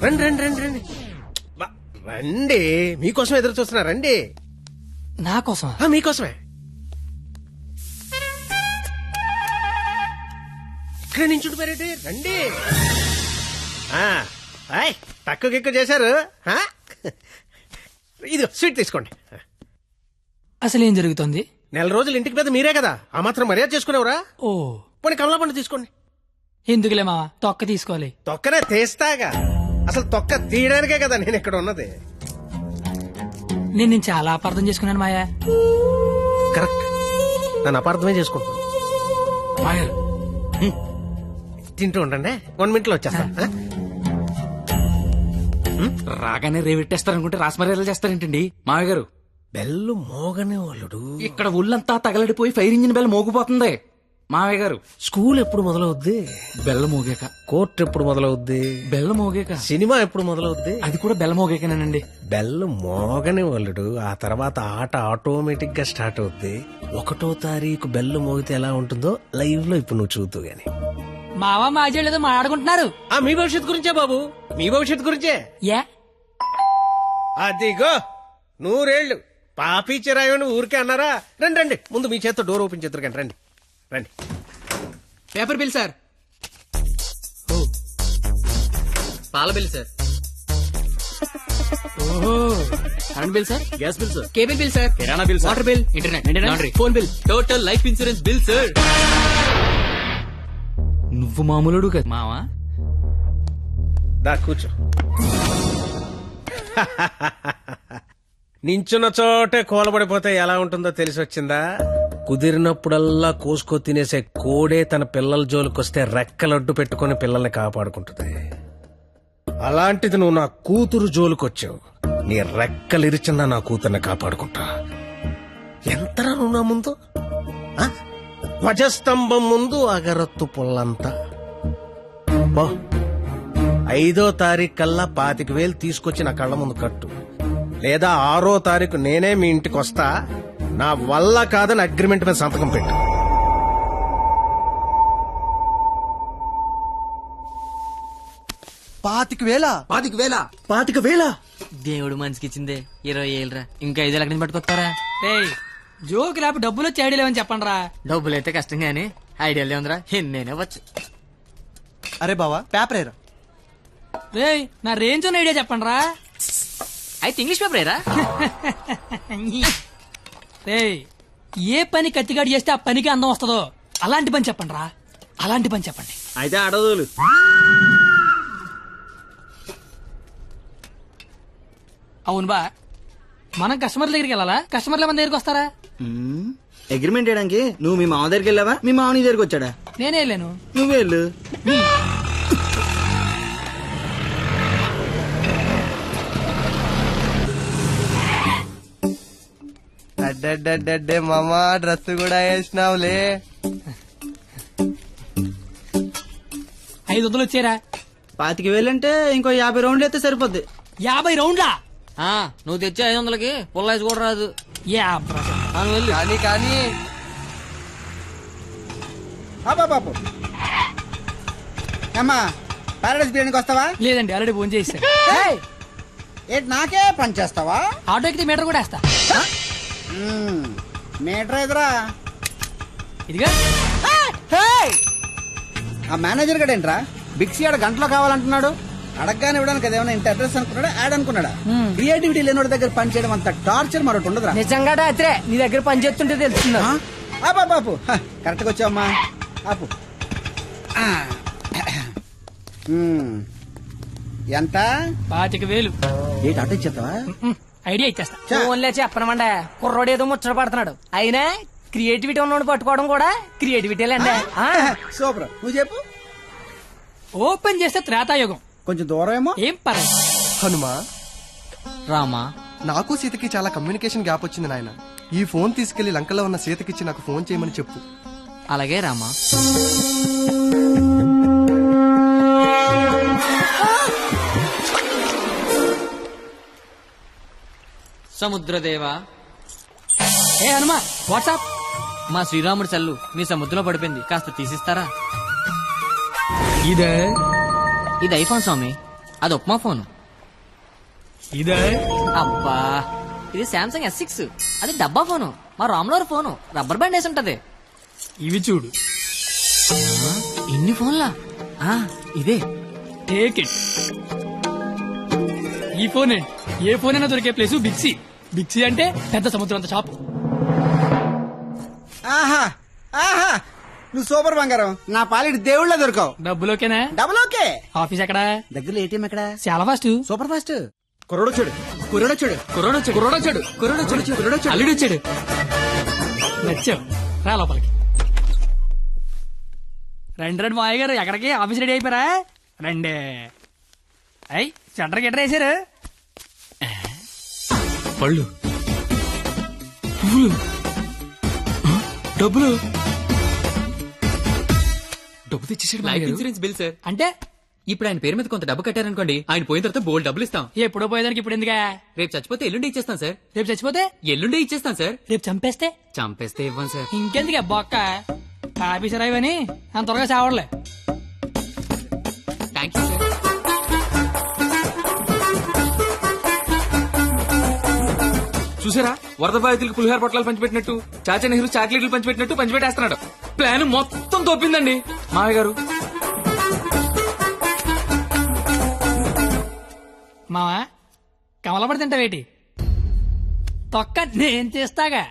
రండి రండి రండి రండి రండి, మీకోసం ఎదురు చూస్తున్నా. రండి. నా కోసం? మీకోసమే. ఇక్కడ నించుంటున్నారేంటి? రండి. తక్కువ ఎక్కువ చేశారు. ఇది స్వీట్ తీసుకోండి. అసలు ఏం జరుగుతుంది? నెల రోజులు ఇంటికి పెద్ద మీరే కదా, ఆ మాత్రం మర్యాద చేసుకునేవరా? ఓ పోనీ కమలా పండు తీసుకోండి. ఎందుకులే మావా, తొక్క తీసుకోవాలి. తొక్కనే తీస్తాగా, అసలు తొక్క తీయడానికే కదా నేను ఇక్కడ ఉన్నది. నేను చాలా అపార్థం చేసుకున్నాను మాయా. కరెక్ట్, నన్ను అపార్థమే చేసుకుంటాను. తింటూ ఉండండి, 1 minute లో వచ్చేస్తా. రాగానే రేవెట్టేస్తారనుకుంటే రాస్మర్యాలు చేస్తారేంటండి మావయ్య గారు? బెల్లు మోగనే వాళ్ళుడు. ఇక్కడ ఒళ్ళంతా తగలడిపోయి ఫైర్ ఇంజిన్ బెల్ మోగిపోతుంది మావయ్య గారు. స్కూల్ ఎప్పుడు మొదలవుద్ది? బెల్ల మోగాక. కోర్టు ఎప్పుడు మొదలవుద్ది? బెల్ల మోగాక. సినిమా ఎప్పుడు మొదలవుద్ది? అది కూడా బెల్ల మోగాకనేనండి. బెల్లు మోగని వాళ్ళుడు, ఆ తర్వాత ఆట ఆటోమేటిక్ గా స్టార్ట్ అవుద్ది. 1వ తారీఖు బెల్లు మోగితే ఎలా ఉంటుందో లైవ్ లో ఇప్పుడు నువ్వు చూద్దు గాని. మావా మాజీ లేదో మాట్లాడుకుంటున్నారు. మీ భవిష్యత్తు గురించే బాబు, మీ భవిష్యత్తు గురించే. అదిగో 100 ఏళ్ళు పాపి చిరాయని ఊరికే అన్నారా? రండి రండి, ముందు మీ చేత్తో డోర్ ఓపెన్ చేద్దరు కానీ. రండి రండి. Paper bill sir. పాల bill sir. Current bill sir. Gas bill sir. Cable bill sir. కిరాణా bill sir. Water bill. Internet, laundry, phone bill. Total life insurance bill sir. నువ్వు మామూలుడు కదా మావా. దా కూర్చో. నించున్న చోటే కూలబడిపోతే ఎలా ఉంటుందో తెలిసి వచ్చిందా? కుదిరినప్పుడల్లా కోసుకో తినేసే కోడే తన పిల్లల జోలికొస్తే రెక్కలడ్డు పెట్టుకుని పిల్లల్ని కాపాడుకుంటుంది. అలాంటిది నువ్వు నా కూతురు జోలికొచ్చావు, నీ రెక్కలిరిచిందా నా కూతుర్ని కాపాడుకుంటా. ఎంతరా నువ్వు నా ముందు? ధ్వజస్తంభం ముందు అగరత్తు పుల్లంతా. 5వ తారీఖు కల్లా 25,000 తీసుకొచ్చి నా కళ్ళ ముందు కట్టు, లేదా 6వ తారీఖు నేనే మీ ఇంటికి వస్తా. నా వల్ల కాదని అగ్రిమెంట్ మీద సంతకం పెట్టు. పాతిక వేల. దేవుడు మనిషికి ఇచ్చిందే 20 ఏళ్ళరా, ఇంకా 5 లక్షలు పట్టుకొస్తారా? జోకి లేపు డబ్బులు వచ్చి ఐడియా లేవని చెప్పండి రా. డబ్బులు అయితే కష్టం గానీ ఐడియా ఉందిరా, నేనే వచ్చు. అరే బావా పేపర్ ఏరా. రేయ్ నా రేంజ్ ఉన్న ఐడియా చెప్పండి రా. అయితే ఇంగ్లీష్ పేపర్ ఏరా. రేయ్ ఏ పని కత్తిగాడు చేస్తే ఆ పనికి అందం వస్తుందో అలాంటి పని చెప్పండి రా, అలాంటి పని చెప్పండి. అయితే అడవులు. అవును బా, మనం కస్టమర్ల దగ్గరికి వెళ్ళాలా, కస్టమర్ల మన దగ్గరికి వస్తారా? అగ్రిమెంట్ చేయడానికి నువ్వు మీ మామ దగ్గరికి వెళ్ళావా, మీ మామ నీ దగ్గరికి వచ్చాడా? నేనే వెళ్ళాను. నువ్వే వెళ్ళు. అడ్డే మామా డ్రెస్ కూడా వేసినావులే. 500 వచ్చారా? 25,000 అంటే ఇంకో 50 రౌండ్లు అయితే సరిపోద్ది. 50 రౌండ్లా? నువ్వు తెచ్చే 500కి పుల్లైజ్ కూడా రాదు. కానీ కానీ బాబు అమ్మా పారాడైస్ బిర్యానీకి వస్తావా? లేదండి, ఆల్రెడీ ఫోన్ చేశాను. ఏంటి నాకే పని చేస్తావా? ఆటో ఎక్కితే మీటర్ కూడా వేస్తా. మీటర్ ఎదురా ఇదిగా. ఆ మేనేజర్ గడేంట్రా బిక్సీ ఆడ గంటలో కావాలంటున్నాడు. అడగగానే ఇవ్వడానికి అదేమన్నా ఇంత అడ్రస్ అనుకున్నాడా, యాడ్ అనుకున్నాడా? క్రియేటివిటీ లేని దగ్గర పని చేయడం అంత టార్చర్ మరొకటి ఉండదురా. నిజంగా రాత్రే నీ దగ్గర పని చేస్తుంటే తెలుస్తుందా? బాపు కరెక్ట్గా వచ్చావమ్మా. ఆపు. ఎంత? 25,000. ఏంటి అటు ఇచ్చేస్తావా? ఐడియా ఇచ్చేస్తా. ఫోన్లే చెప్పనమండ, కుర్రోడు ఏదో ముచ్చట పడుతున్నాడు. అయినా క్రియేటివిటీ ఉన్నోడు పట్టుకోవడం కూడా క్రియేటివిటీలేండి. సూపర్, నువ్వు చెప్పు. ఓపెన్ చేస్తే త్రేతాయుగం, కొంచెం దూరం ఏమో. ఏం పర్లేదు. హనుమా, రామా, నాకు సీతకి చాలా కమ్యూనికేషన్ గ్యాప్ వచ్చింది నాయన. ఈ ఫోన్ తీసుకెళ్లి లంకలో ఉన్న సీతకిచ్చి నాకు ఫోన్ చేయమని చెప్పు. అలాగే రామా. సముద్రదేవా. ఏ హనుమా, వాట్సాప్. మా శ్రీరాముడి చల్లు మీ సముద్రంలో పడిపోయింది, కాస్త తీసిస్తారా? ఇదే ఇది ఐఫోన్ స్వామి. అది ఉప్మా ఫోన్. ఇదే అబ్బా ఇది శాంసంగ్ S6. అది డబ్బా ఫోను. మా రామ్లోర్ ఫోను రబ్బర్ బ్యాండ్ వేసి ఉంటది. ఇవి చూడు. ఇన్ని ఫోన్లా? ఇదే. Take it. ఈ ఫోన్ ఏంటి? ఏ ఫోన్ అయినా దొరికే ప్లేస్ బిక్సీ. బిక్సీ అంటే పెద్ద సముద్రం అంత షాప్. ఆహా ఆహా నువ్వు సూపర్ బంగారం. నా పాలిటి దేవుళ్ళ దొరకవు. డబ్బులోకేనా? Double okay. ఆఫీస్ ఎక్కడ? దగ్గరలో ఏటీఎం ఎక్కడ? చాలా ఫాస్ట్. Super fast. కుర్రోడొచ్చాడు కుర్రోడొచ్చాడు కుర్రోడొచ్చాడు కుర్రోడొచ్చాడు కుర్రోడొచ్చాడు అల్లుడు వచ్చాడు. నచ్చావు, రా లోపలికి. రండి మాయ గారు, ఎక్కడికి? ఆఫీస్ రెడీ అయిపోయారా? రండి. అయ్యి సెంటర్ గిట్టర్ వేసారు. పళ్ళు, పువ్వులు, డబ్బులు. డబ్బు తెచ్చేసాడు. Life insurance bill sir. అంటే ఇప్పుడు ఆయన పేరు మీద కొంత డబ్బు కట్టారనుకోండి, ఆయన పోయిన తర్వాత బోల్డ్ డబ్బులు ఇస్తాం. ఎప్పుడో పోయేదానికి ఇప్పుడు ఎందుకా? రేపు చచ్చిపోతే ఎల్లుండి ఇచ్చేస్తాం సార్. రేపు చచ్చిపోతే ఎల్లుండి ఇచ్చేస్తాం సార్. రేపు చంపేస్తే చంపేస్తే ఇవ్వం సార్. ఇంకెందుకు బొక్క? ఆఫీసర్ అయ్యని అంత త్వరగా చావడలే. Thank you sir. చూసారా, వరద బాధితులకు పులిహార పొట్లాలు పంచిపెట్టినట్టు చాచా నెహ్రూ చాక్లెట్లు పంచిపెట్టినట్టు పంచిపెట్టేస్తున్నాడు. ప్లాన్ మొత్తం తోపిందండి మావయ్య గారు. మావా కమలపడి తింటావేటి? తొక్క నేను చేస్తాగా.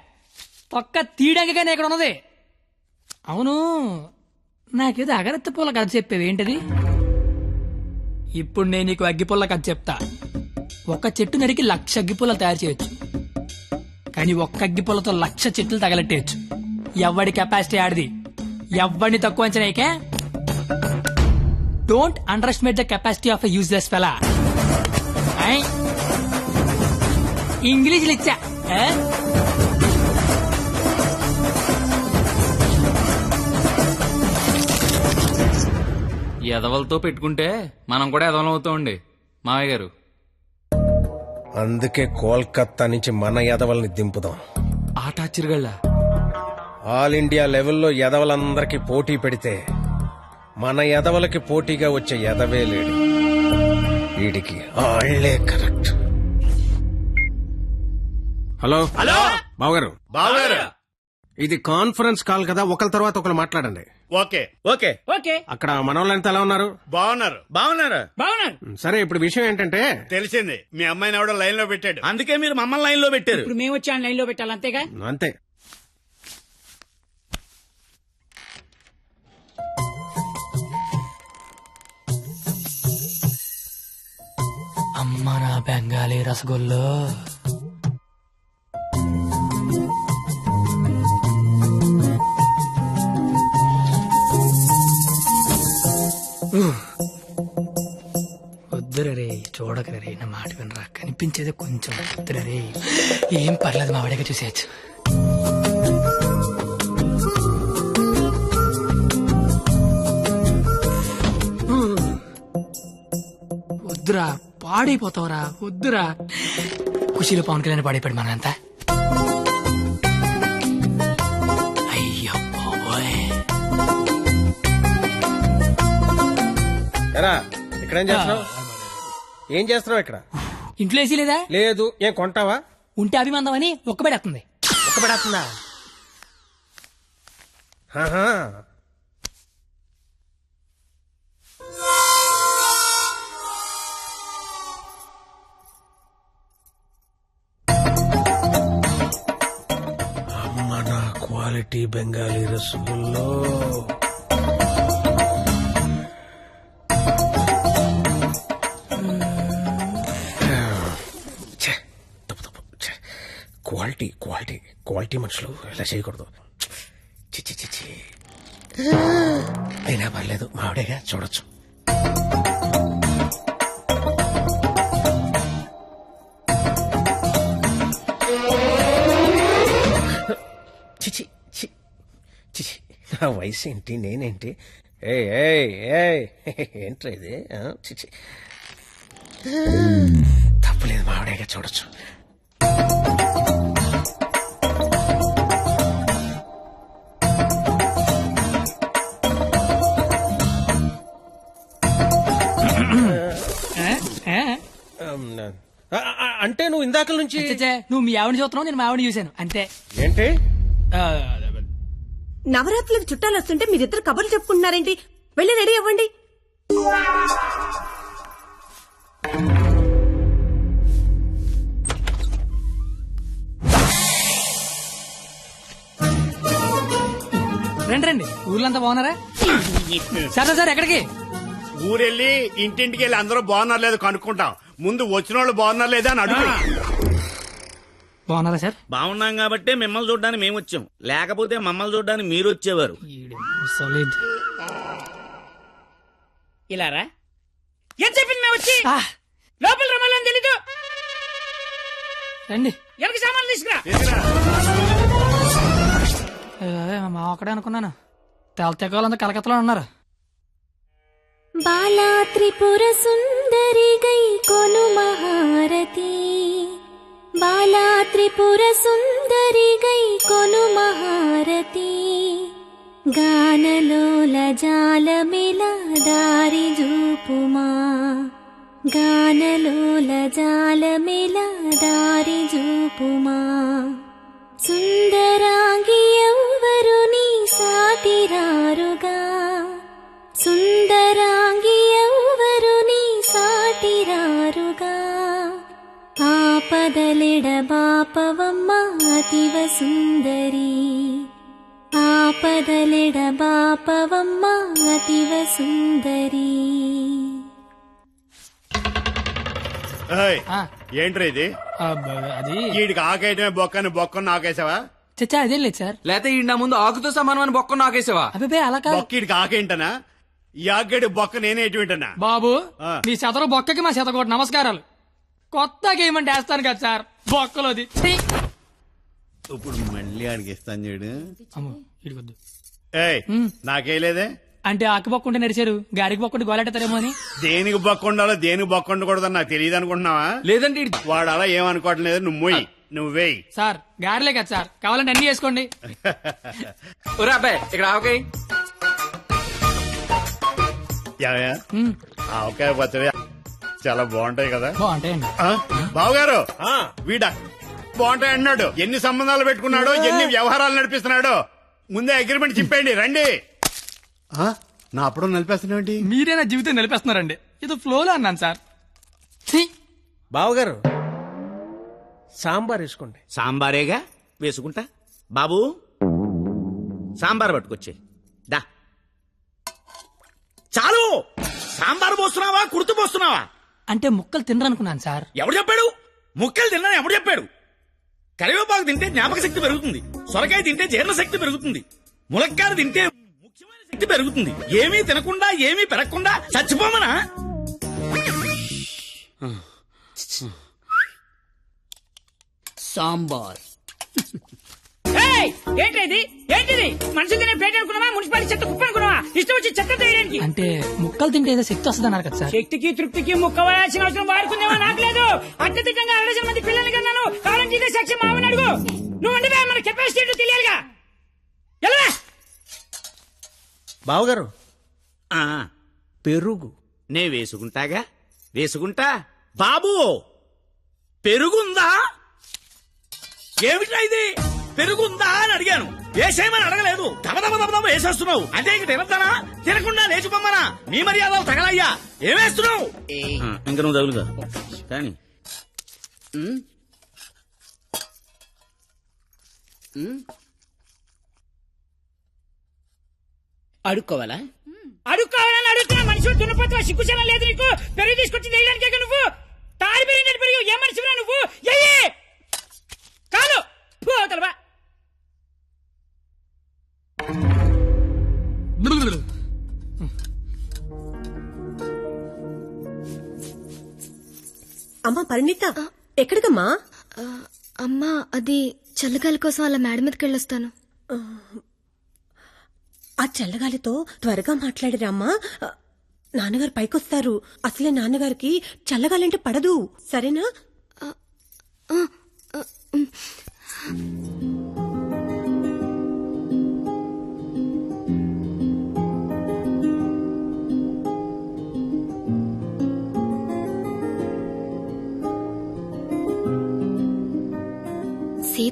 తొక్క తీయడానికి కానీ ఇక్కడ ఉన్నది. అవును, నాకేదో అగరత్తి పూల కథ చెప్పేవి ఏంటది? ఇప్పుడు నేను నీకు అగ్గిపుల్ల కథ చెప్తా. ఒక చెట్టు నరికి 1,00,000 అగ్గిపుల్లలు తయారు చేయొచ్చు, కానీ ఒక్క అగ్గిపుల్లతో 1,00,000 చెట్లు తగలెట్టేయచ్చు. ఎవడి కెపాసిటీ ఆడిది. ఎవడిని తక్కువ అంచనాయికే. Don't underestimate the capacity of a useless fella. English ఇచ్చా. ఎదవలతో పెట్టుకుంటే మనం కూడా ఎదవలం అవుతామండి మావయ్య గారు. అందుకే కోల్కత్తా నుంచి మన ఎదవల్ని దింపుదాం. ఆట చిరుగళ్ళ ఆల్ ఇండియా లెవెల్లో ఎదవలందరికీ పోటీ పెడితే మన ఎదవలకి పోటీగా వచ్చే ఎదవే లేడు. వీడికి ఆళ్లే కరెక్ట్. హలో హలో బావగారు. బావగారు, ఇది కాన్ఫరెన్స్ కాల్ కదా, ఒకరి తర్వాత ఒకరు మాట్లాడండి. ఓకే ఓకే ఓకే, అక్కడ మనోళ్ళంతా ఎలా ఉన్నారు? బాగున్నారు బాగున్నారు. బాగున్నాను. సరే, ఇప్పుడు విషయం ఏంటంటే, తెలిసింది, మీ అమ్మాయిని ఎవడో లైన్ లో పెట్టాడు, అందుకే మీరు మమ్మల్ని లైన్ లో పెట్టారు. ఇప్పుడు మేము వచ్చి లైన్ లో పెట్టాలి, అంతేగా? అంతే. అమ్మ నా బెంగాలీ రసగుల్లో. వద్దురే, చూడకరే, నా మాట వినరా. కనిపించేది కొంచెం వద్దురే. ఏం పర్లేదు, మా వాడిగా చూసేయచ్చు. వద్దురా, పాడైపోతావురా. వద్దురా. ఖుషీలో పవన్ కళ్యాణ్ పాడైపోయాడు మనంతా. అయ్యో బాబోయ్. ఎరా, ఇక్కడ ఏం చేస్తున్నావు? ఏం చేస్తున్నావు ఇక్కడ? ఇంట్లో వేసి లేదా? లేదు. ఏం కొంటావా? ఉంటే అభిమందం అని ఒక్కబెడేస్తుంది. ఒక్కబడేస్తుందా? అమ్మ నా క్వాలిటీ బెంగాలీ రసగుల్లో. క్వాలిటీ క్వాలిటీ క్వాలిటీ మనుషులు ఇలా చేయకూడదు. చిచ్చి చిచ్చి. అయినా పర్లేదు, మావిడేగా, చూడొచ్చు. చిచి చిచి, నా వయసు ఏంటి, నేనేంటి? ఏంట్రా ఇది? చిచి, తప్పలేదు, మావిడేగా, చూడొచ్చు. అంటే నువ్వు ఇందాక నుంచి చచ్చే, నువ్వు మీ ఆవిడ చూస్తున్నావు, నేను మా ఆవిడ చూశాను అంతే. ఏంటి? ఆ, నవరాత్రులకు చుట్టాలు వస్తుంటే మీరిద్దరు కబుర్లు చెప్పుకుంటున్నారేంటి? వెళ్ళి రెడీ అవ్వండి. రండి రండి, ఊర్లంతా బాగున్నారా? సరే సార్ ఎక్కడికి? ఊరెళ్ళి ఇంటింటికి వెళ్ళి అందరూ బాగున్నారు లేదు కనుక్కుంటాం. ముందు వచ్చిన వాళ్ళు బాగున్నారు లేదా అని అడుగు. బాగున్నారా సార్? బాగున్నాం కాబట్టి మిమ్మల్ని చూడడానికి మేము వచ్చాం, లేకపోతే మమ్మల్ని చూడడానికి మీరు వచ్చేవారు. సాలిడ్. ఇలారా ఏం చెప్పింది మేము వచ్చి లోపల రమ్మని తెలీదు. రండి. ఎవరికి సామాన్లు తీసుకురా. మా ఒక్కడే అనుకున్నాను, తెలతెక్కలంతా కలకత్తలో ఉన్నారు. బాలా త్రిపుర సుందరి గై కొను మహారతి, బాలా త్రిపుర సుందరి గై కొను మహారతి, గానలోల జాలమిల దారి జూపుమా, గానలోల జాలమిల దారి జూపుమా, సుందరాంగి ఎవ్వరు నీ సాటిరారుగా, సుందరాంగి ఎవ్వరు నీ సాటిరారుగా, ఆపదలెడ బాపవమ్మ అతివ సుందరి, ఆపదలెడ బాపవమ్మ అతివ సుందరి. ఏంట్రా ఇది? అది వీడికి ఆకేయటమే బొక్కని బొక్కను నాకేసావా? చచ్చా అదేం లేదు సార్. లేకపోతే ఈ నా ముందు ఆకుతో సమానం అని బొక్క నాకేసావా? అబ్బే అలా కాదు బొక్కీడికి ఆకేంటనా? ఈ ఆకేడు బొక్క నేనే ఎటువంటనా? బాబు. ఆ. మీ శతరు బొక్కకి మా శతకోటి నమస్కారాలు. కొత్త గేమ్ అంటే వేస్తాను కదా సార్ బొక్కలోది. ఇప్పుడు మళ్ళీ ఆడికి ఇస్తాను చూడు. అమ్మో ఇడికొద్దు. ఏయ్ నాకేలేదే. అంటే ఆకు బొక్క ఉంటే నడిచారు, గారికి బొక్కుంటే గోలెట్టారేమో అని. దేనికి బొక్క ఉండాలో దేనికి బొక్క ఉండకూడదని నాకు తెలియదు అనుకుంటున్నావా? లేదంటే వాడు అలా ఏమనుకోవట్లేదు. నువ్వు మొయ్యి, నువ్వు వేయి. సార్ గారిలే కదా సార్, కావాలంటే అన్ని చేసుకోండి. ఒరే అబ్బాయి ఇక్కడ ఆవకాయ. ఏమయ్యా? ఆవకాయ పచ్చడి చాలా బాగుంటాయి కదా? బాగుంటాయండి. బావగారు వీడ బాగుంటాయి అన్నాడు. ఎన్ని సంబంధాలు పెట్టుకున్నాడో, ఎన్ని వ్యవహారాలు నడిపిస్తున్నాడో. ముందే అగ్రిమెంట్ చెప్పండి. రండి. నా అప్పుడు నడిపేస్తున్నాండి. మీరే నా జీవితం నిలిపేస్తున్నారండి. ఇది ఫ్లోలో అన్నాను సార్. బావగారు సాంబార్ వేసుకోండి. సాంబారేగా వేసుకుంటా. బాబు సాంబార్ పట్టుకొచ్చే. దా చాలు. సాంబార్ పోస్తున్నావా కుర్తు పోస్తున్నావా? అంటే ముక్కలు తినరనుకున్నాను సార్. ఎవడు చెప్పాడు? ముక్కలు తిన్నా ఎవడు చెప్పాడు? కరివేపాకు తింటే జ్ఞాపక శక్తి పెరుగుతుంది, సొరకాయ తింటే జీర్ణ శక్తి పెరుగుతుంది, ములక్కాయ తింటే ముఖ్యమైన శక్తి పెరుగుతుంది. ఏమీ తినకుండా ఏమీ పెరగకుండా చచ్చిపోమనా? సాంబార్. ఏంటిది? ఏంటిది? మనుషులు తినే ప్లేట్ అనుకున్నావా? మున్సిపాలిటీ చెత్త కుప్ప అనుకున్నావా? ఇష్టం వచ్చి చెత్త తీయడానికి. అంటే ముక్కలు తింటే ఏదో శక్తి వస్తుంది అన్నారు కదా సార్. శక్తికి తృప్తికి ముక్క వేయాల్సిన అవసరం వాడుకుందేమో నాకు లేదు. అత్యధికంగా 60 మంది పిల్లల్ని కన్నాను. కావాలంటే ఇదే సాక్షి మామని అడుగు. నువ్వు అంటే మన కెపాసిటీ తెలియాలిగా. ఎలా బావగారు ఆ, పెరుగు నే వేసుకుంటాగా, వేసుకుంటా. బాబు పెరుగుందా? ఏమిటా ఇది? పెరుగుందా అని అడిగాను, వేసేయమని అడగలేదు. దబదబ వేసేస్తున్నావు. అంటే ఇంక తినద్దానా? తినకుండా లేచిపోమ్మనా? నీ మర్యాదలు తగలయ్యా. ఏమేస్తున్నావు? ఇంక నువ్వు తగులుగా కానీ అడుక్కోవాలా? అడుక్కోవాలని అడుగుతున్నా. మనిషి దున్నపోతున్నా, సిగ్గుచనం లేదు నీకు. పెరుగు తీసుకొచ్చి వేయడానికి నువ్వు తాడి పెరిగినట్టు పెరుగు. ఏ మనిషిరా నువ్వు? కాదు పోతలవా. అమ్మా పరిణిత, ఎక్కడికమ్మా? అమ్మా అది చల్లగాలి కోసం అలా మేడ మీదకి వెళ్ళొస్తాను. ఆ చల్లగాలితో త్వరగా మాట్లాడిరామ్మా. నాన్నగారు పైకొస్తారు. అసలే నాన్నగారికి చల్లగాలంటే పడదు. సరేనా?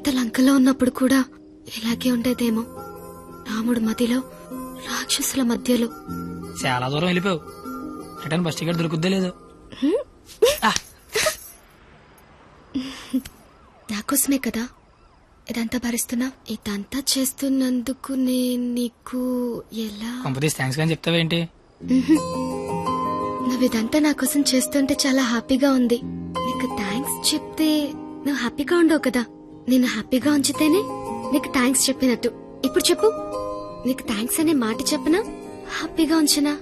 సీత లంకలో ఉన్నప్పుడు కూడా ఇలాగే ఉండేదేమో. రాముడు మదిలో, రాక్షసుల మధ్యలో. చాలా దూరం వెళ్ళిపోయావు. రిటర్న్ బస్ టికెట్ దొరుకుద్దే లేదు. నాకోసమే కదా ఇదంతా భరిస్తున్నా. ఇదంతా చేస్తున్నందుకు నేను నీకు ఎలా కంపెనీస్ థ్యాంక్స్ కానీ చెప్తావేంటి? నువ్వు ఇదంతా నా కోసం చేస్తుంటే చాలా హ్యాపీగా ఉంది. నీకు థ్యాంక్స్ చెప్తే నువ్వు హ్యాపీగా ఉండవు కదా. నేను హ్యాపీగా ఉంచితేనే నీకు థ్యాంక్స్ చెప్పినట్టు. ఇప్పుడు చెప్పు, నీకు థ్యాంక్స్ అనే మాట చెప్పనా, హ్యాపీగా ఉంచనా?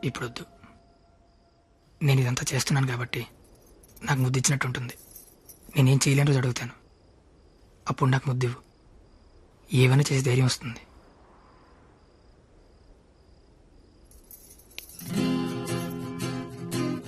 ఇప్పుడొద్దు. నేను ఇదంతా చేస్తున్నాను కాబట్టి నాకు ముద్దు ఇచ్చినట్టు ఉంటుంది. నేనేం చేయలేని రోజు అడుగుతాను, అప్పుడు నాకు ముద్దు ఇవ్వు. ఏమైనా చేసి ధైర్యం వస్తుంది.